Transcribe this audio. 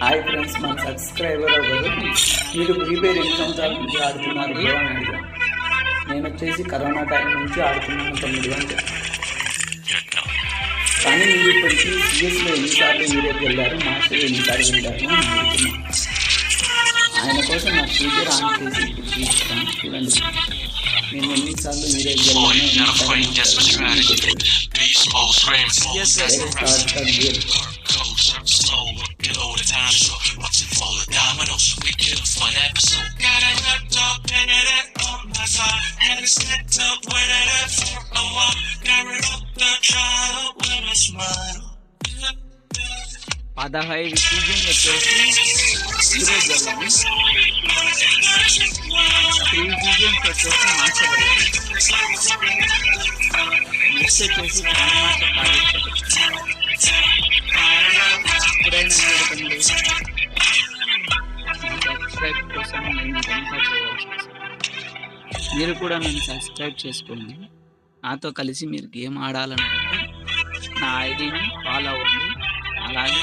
Hi friends, మన subscriber ఒకరు మీరు ఫ్రీ ఫైర్ ఎన్ని సంవత్సరాల నుంచి ఆడుతున్నారు బ్రో అని అడిగాను. నేను వచ్చేసి కరోనా టైం నుంచి ఆడుతున్నాను 9 గంటలు. కానీ మీరు ఇప్పటికీ సిఎస్లో ఎన్నిసార్లు యూరోప్ వెళ్ళారు, మాస్టర్ ఎన్నిసార్లు వెళ్ళారు అని అడుగుతున్నాను. ఆయన కోసం నా ఫ్యూచర్ ఆన్ చేసి ఇప్పుడు చూస్తాను. చూడండి, నేను ఎన్నిసార్లు యూరోప్ పదహైదు సీజన్ వచ్చేసి యూరోప్ వెళ్ళాము. 3 సీజన్స్ వచ్చేసి మాస్టర్ వెళ్ళాము. నెక్స్ట్ వచ్చేసి మాస్టర్ ఎప్పుడైనా నేర్పండి. సబ్స్క్రైబ్ కోసం నేను ఇదంతా చేయవలసి వస్తుంది. మీరు కూడా నన్ను సబ్స్క్రైబ్ చేసుకోండి. నాతో కలిసి మీరు గేమ్ ఆడాలనుకుంటే నా ఐడిని ఫాలో అవ్వండి. అలాగే